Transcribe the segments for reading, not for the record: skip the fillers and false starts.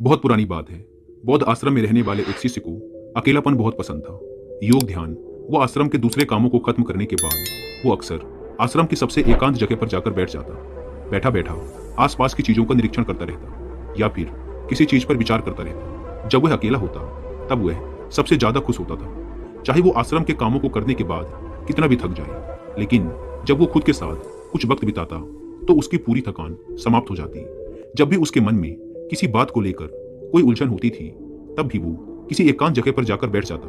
बहुत पुरानी बात है। बौद्ध आश्रम में रहने वाले एक शिष्य को अकेलापन बहुत पसंद था। योग ध्यान वो आश्रम के दूसरे कामों को खत्म करने के बाद वो अक्सर आश्रम की सबसे एकांत जगह पर जाकर बैठ जाता। बैठा बैठा आसपास की चीजों का निरीक्षण करता रहता या फिर किसी चीज पर विचार करता रहता। जब वह अकेला होता तब वह सबसे ज्यादा खुश होता था, चाहे वो आश्रम के कामों को करने के बाद कितना भी थक जाए। लेकिन जब वो खुद के साथ कुछ वक्त बिताता तो उसकी पूरी थकान समाप्त हो जाती। जब भी उसके मन में किसी बात को लेकर कोई उलझन होती थी तब भी वो किसी एकांत जगह पर जाकर बैठ जाता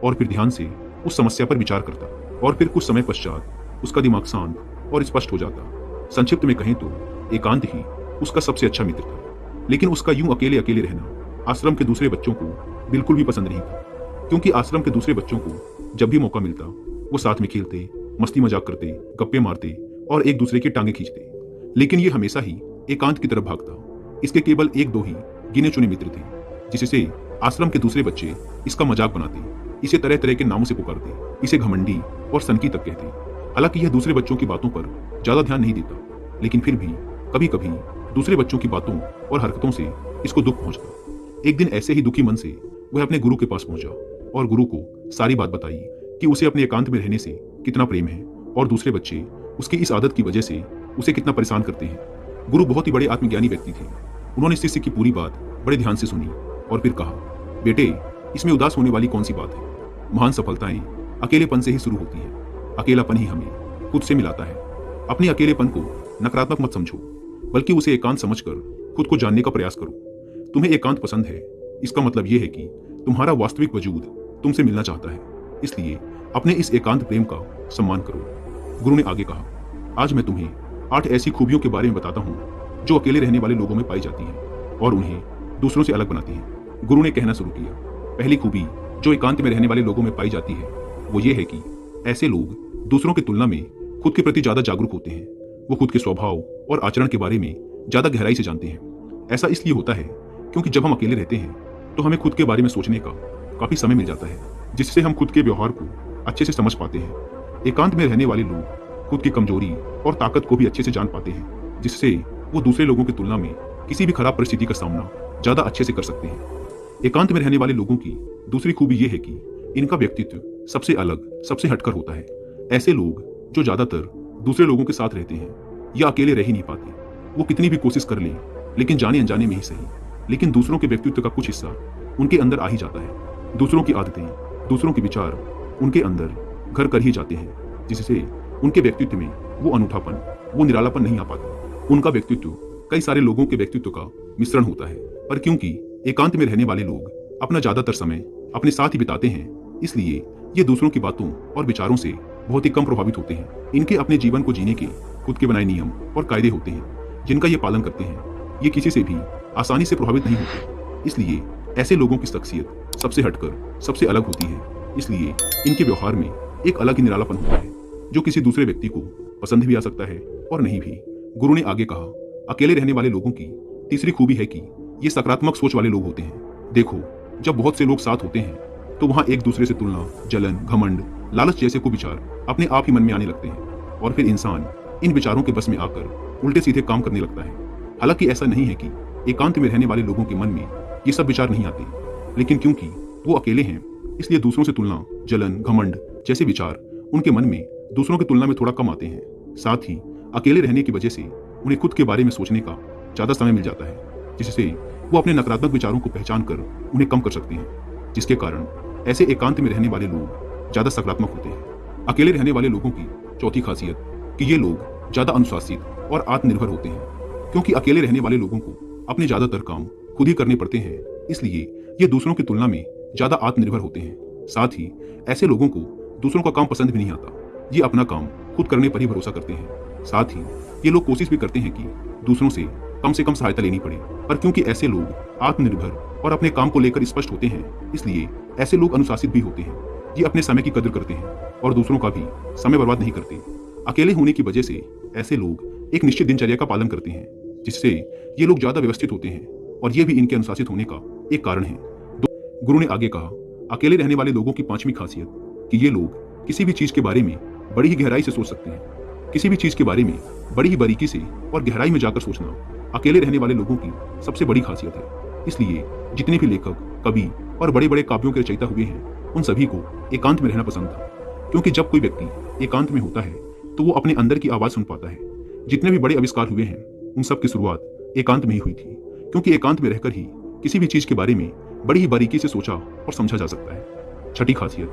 और फिर ध्यान से उस समस्या पर विचार करता और फिर कुछ समय पश्चात उसका दिमाग शांत और स्पष्ट हो जाता। संक्षिप्त में कहें तो एकांत ही उसका सबसे अच्छा मित्र था। लेकिन उसका यूं अकेले अकेले रहना आश्रम के दूसरे बच्चों को बिल्कुल भी पसंद नहीं था, क्योंकि आश्रम के दूसरे बच्चों को जब भी मौका मिलता वो साथ में खेलते, मस्ती मजाक करते, गप्पे मारते और एक दूसरे की टांगे खींचते। लेकिन ये हमेशा ही एकांत की तरफ भागता। इसके केवल एक दो ही गिने चुने मित्र थे, जिससे आश्रम के दूसरे बच्चे इसका मजाक बनाते, इसे तरह तरह के नामों से पुकारते, इसे घमंडी और सनकी तक कहते। हालांकि यह दूसरे बच्चों की बातों पर ज्यादा ध्यान नहीं देता, लेकिन फिर भी कभी कभी दूसरे बच्चों की बातों और हरकतों से इसको दुख पहुंचता। एक दिन ऐसे ही दुखी मन से वह अपने गुरु के पास पहुंचा और गुरु को सारी बात बताई कि उसे अपने एकांत में रहने से कितना प्रेम है और दूसरे बच्चे उसकी इस आदत की वजह से उसे कितना परेशान करते हैं। गुरु बहुत ही बड़े आत्मज्ञानी व्यक्ति थे। उन्होंने शिष्य की पूरी बात बड़े ध्यान से सुनी और फिर कहा, बेटे, इसमें उदास होने वाली कौन सी बात है। महान सफलताएं अकेलेपन से ही शुरू होती हैं। अकेलापन ही हमें खुद से मिलाता है। अपने अकेलेपन को नकारात्मक मत समझो, बल्कि उसे एकांत समझकर खुद को जानने का प्रयास करो। तुम्हें एकांत पसंद है, इसका मतलब यह है कि तुम्हारा वास्तविक वजूद तुमसे मिलना चाहता है। इसलिए अपने इस एकांत प्रेम का सम्मान करो। गुरु ने आगे कहा, आज मैं तुम्हें 8 ऐसी खूबियों के बारे में बताता हूँ जो अकेले रहने वाले लोगों में पाई जाती हैं और उन्हें दूसरों से अलग बनाती हैं। गुरु ने कहना शुरू किया, पहली खूबी जो एकांत में रहने वाले लोगों में पाई जाती है वो ये है कि ऐसे लोग दूसरों की तुलना में खुद के प्रति ज्यादा जागरूक होते हैं। वो खुद के स्वभाव और आचरण के बारे में ज्यादा गहराई से जानते हैं। ऐसा इसलिए होता है क्योंकि जब हम अकेले रहते हैं तो हमें खुद के बारे में सोचने का काफी समय मिल जाता है, जिससे हम खुद के व्यवहार को अच्छे से समझ पाते हैं। एकांत में रहने वाले लोग खुद की कमजोरी और ताकत को भी अच्छे से जान पाते हैं, जिससे वो दूसरे लोगों की तुलना में किसी भी खराब परिस्थिति का सामना ज्यादा अच्छे से कर सकते हैं। एकांत में रहने वाले लोगों की दूसरी खूबी ये है कि इनका व्यक्तित्व सबसे अलग, सबसे हटकर होता है। ऐसे लोग जो ज्यादातर दूसरे लोगों के साथ रहते हैं या अकेले रह ही नहीं पाते, वो कितनी भी कोशिश कर लें, लेकिन जाने अनजाने में ही सही, लेकिन दूसरों के व्यक्तित्व का कुछ हिस्सा उनके अंदर आ ही जाता है। दूसरों की आदतें, दूसरों के विचार उनके अंदर घर कर ही जाते हैं, जिससे उनके व्यक्तित्व में वो अनूठापन, वो निरालापन नहीं आ पाता। उनका व्यक्तित्व कई सारे लोगों के व्यक्तित्व का मिश्रण होता है, पर क्योंकि एकांत में रहने वाले लोग अपना ज्यादातर समय अपने साथ ही बिताते हैं, इसलिए ये दूसरों की बातों और विचारों से बहुत ही कम प्रभावित होते हैं। इनके अपने जीवन को जीने के खुद के बनाए नियम और कायदे होते हैं, जिनका ये पालन करते हैं। ये किसी से भी आसानी से प्रभावित नहीं होते। इसलिए ऐसे लोगों की शख्सियत सबसे हटकर, सबसे अलग होती है। इसलिए इनके व्यवहार में एक अलग ही निरालापन होता है, जो किसी दूसरे व्यक्ति को पसंद भी आ सकता है और नहीं भी। गुरु ने आगे कहा, अकेले रहने वाले लोगों की तीसरी खूबी है कि ये सकारात्मक सोच वाले लोग होते हैं। देखो, जब बहुत से लोग साथ होते हैं तो वहां एक दूसरे से तुलना, जलन, घमंड, लालच जैसे कुविचार अपने आप ही मन में आने लगते हैं और फिर इंसान इन विचारों के बस में आकर उल्टे सीधे काम करने लगता है। हालांकि ऐसा नहीं है कि एकांत में रहने वाले लोगों के मन में ये सब विचार नहीं आते, लेकिन क्योंकि वो अकेले हैं इसलिए दूसरों से तुलना, जलन, घमंड जैसे विचार उनके मन में दूसरों की तुलना में थोड़ा कम आते हैं। साथ ही अकेले रहने की वजह से उन्हें खुद के बारे में सोचने का ज्यादा समय मिल जाता है, जिससे वो अपने नकारात्मक विचारों को पहचान कर उन्हें कम कर सकते हैं, जिसके कारण ऐसे एकांत में रहने वाले लोग ज्यादा सकारात्मक होते हैं। अकेले रहने वाले लोगों की चौथी खासियत कि ये लोग ज्यादा अनुशासित और आत्मनिर्भर होते हैं, क्योंकि अकेले रहने वाले लोगों को अपने ज्यादातर काम खुद ही करने पड़ते हैं, इसलिए ये दूसरों की तुलना में ज्यादा आत्मनिर्भर होते हैं। साथ ही ऐसे लोगों को दूसरों का काम पसंद भी नहीं आता। ये अपना काम खुद करने पर ही भरोसा करते हैं। साथ ही ये लोग कोशिश भी करते हैं कि दूसरों से कम सहायता लेनी पड़े, पर क्योंकि ऐसे लोग आत्मनिर्भर और अपने काम को लेकर स्पष्ट होते हैं, इसलिए ऐसे लोग अनुशासित भी होते हैं। ये अपने समय की कदर करते हैं और दूसरों का भी समय बर्बाद नहीं करते। अकेले होने की वजह से ऐसे लोग एक निश्चित दिनचर्या का पालन करते हैं, जिससे ये लोग ज्यादा व्यवस्थित होते हैं और ये भी इनके अनुशासित होने का एक कारण है। गुरु ने आगे कहा, अकेले रहने वाले लोगों की पांचवी खासियत कि ये लोग किसी भी चीज के बारे में बड़ी ही गहराई से सोच सकते हैं। किसी भी चीज के बारे में बड़ी ही बारीकी से और गहराई में जाकर सोचना अकेले रहने वाले लोगों की सबसे बड़ी खासियत है। इसलिए जितने भी लेखक, कवि और बड़े बड़े काव्यों के रचयिता हुए हैं, उन सभी को एकांत में रहना पसंद था, क्योंकि जब कोई व्यक्ति एकांत में होता है तो वो अपने अंदर की आवाज सुन पाता है। जितने भी बड़े आविष्कार हुए हैं, उन सब की शुरुआत एकांत में ही हुई थी, क्योंकि एकांत में रहकर ही किसी भी चीज के बारे में बड़ी ही बारीकी से सोचा और समझा जा सकता है। छठी खासियत,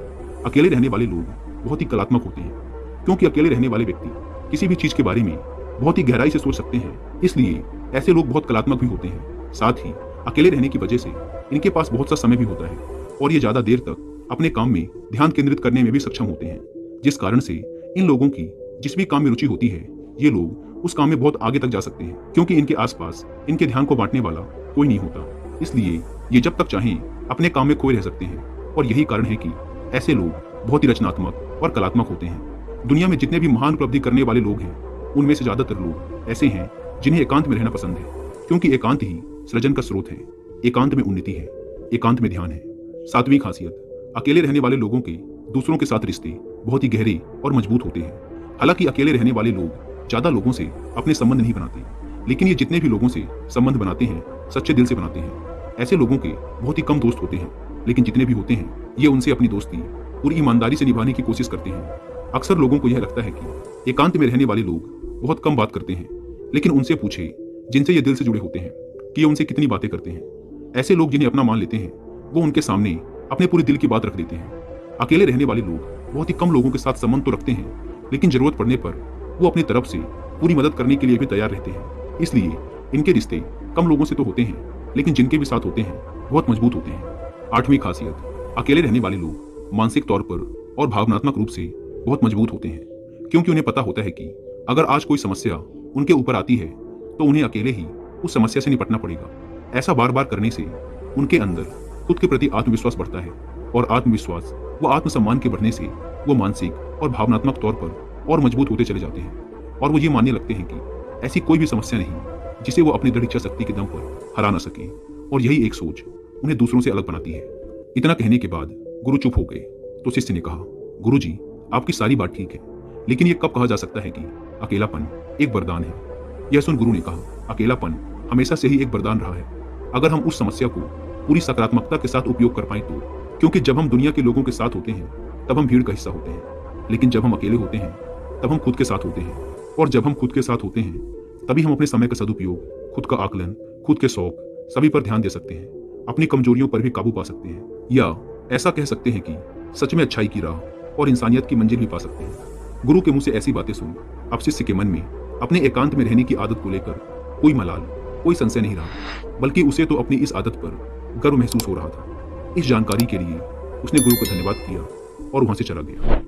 अकेले रहने वाले लोग बहुत ही कलात्मक होते हैं, क्योंकि अकेले रहने वाले व्यक्ति किसी भी चीज के बारे में बहुत ही गहराई से सोच सकते हैं, इसलिए ऐसे लोग बहुत कलात्मक भी होते हैं। साथ ही अकेले रहने की वजह से इनके पास बहुत सा समय भी होता है और ये ज्यादा देर तक अपने काम में ध्यान केंद्रित करने में भी सक्षम होते हैं, जिस कारण से इन लोगों की जिस भी काम में रुचि होती है, ये लोग उस काम में बहुत आगे तक जा सकते हैं, क्योंकि इनके आसपास इनके ध्यान को बांटने वाला कोई नहीं होता। इसलिए ये जब तक चाहें अपने काम में खोए रह सकते हैं, और यही कारण है कि ऐसे लोग बहुत ही रचनात्मक और कलात्मक होते हैं। दुनिया में जितने भी महान उपलब्धि करने वाले लोग हैं, उनमें से ज्यादातर लोग ऐसे हैं जिन्हें एकांत में रहना पसंद है, क्योंकि एकांत ही सृजन का स्रोत है, एकांत में उन्नति है, एकांत में ध्यान है। सातवीं खासियत, अकेले रहने वाले लोगों के दूसरों के साथ रिश्ते बहुत ही गहरे और मजबूत होते हैं। हालांकि अकेले रहने वाले लोग ज्यादा लोगों से अपने संबंध नहीं बनाते, लेकिन ये जितने भी लोगों से संबंध बनाते हैं, सच्चे दिल से बनाते हैं। ऐसे लोगों के बहुत ही कम दोस्त होते हैं, लेकिन जितने भी होते हैं, ये उनसे अपनी दोस्ती पूरी ईमानदारी से निभाने की कोशिश करते हैं। अक्सर लोगों को यह लगता है कि एकांत में रहने वाले लोग बहुत कम बात करते हैं, लेकिन उनसे पूछे जिनसे ये दिल से जुड़े होते हैं कि ये उनसे कितनी बातें करते हैं। ऐसे लोग जिन्हें अपना मान लेते हैं, वो उनके सामने अपने पूरे दिल की बात रख देते हैं। अकेले रहने वाले लोग बहुत ही कम लोगों के साथ संबंध तो रखते हैं, लेकिन जरूरत पड़ने पर वो अपनी तरफ से पूरी मदद करने के लिए भी तैयार रहते हैं। इसलिए इनके रिश्ते कम लोगों से तो होते हैं, लेकिन जिनके भी साथ होते हैं बहुत मजबूत होते हैं। आठवीं खासियत, अकेले रहने वाले लोग मानसिक तौर पर और भावनात्मक रूप से बहुत मजबूत होते हैं, क्योंकि उन्हें पता होता है कि अगर आज कोई समस्या उनके ऊपर आती है तो उन्हें अकेले ही उस समस्या से निपटना पड़ेगा। ऐसा बार बार करने से उनके अंदर खुद के प्रति आत्मविश्वास बढ़ता है, और आत्मविश्वास व आत्मसम्मान के बढ़ने से वो मानसिक और भावनात्मक तौर पर और मजबूत होते चले जाते हैं, और वो ये मानने लगते हैं कि ऐसी कोई भी समस्या नहीं जिसे वो अपनी दृढ़ इच्छा शक्ति के दम पर हरा न सके, और यही एक सोच उन्हें दूसरों से अलग बनाती है। इतना कहने के बाद गुरु चुप हो गए, तो शिष्य ने कहा, गुरु जी, आपकी सारी बात ठीक है, लेकिन ये कब कहा जा सकता है कि अकेलापन एक वरदान है? यह सुन गुरु ने कहा, अकेलापन हमेशा से ही एक वरदान रहा है, अगर हम उस समस्या को पूरी सकारात्मकता के साथ उपयोग कर पाए तो। क्योंकि जब हम दुनिया के लोगों के साथ होते हैं तब हम भीड़ का हिस्सा होते हैं, लेकिन जब हम अकेले होते हैं तब हम खुद के साथ होते हैं, और जब हम खुद के साथ होते हैं तभी हम अपने समय का सदुपयोग, खुद का आकलन, खुद के शौक सभी पर ध्यान दे सकते हैं, अपनी कमजोरियों पर भी काबू पा सकते हैं, या ऐसा कह सकते हैं कि सच में अच्छाई की राह और इंसानियत की मंजिल भी पा सकते हैं। गुरु के मुंह से ऐसी बातें सुन अब शिष्य के मन में अपने एकांत में रहने की आदत को लेकर कोई मलाल, कोई संशय नहीं रहा, बल्कि उसे तो अपनी इस आदत पर गर्व महसूस हो रहा था। इस जानकारी के लिए उसने गुरु को धन्यवाद किया और वहां से चला गया।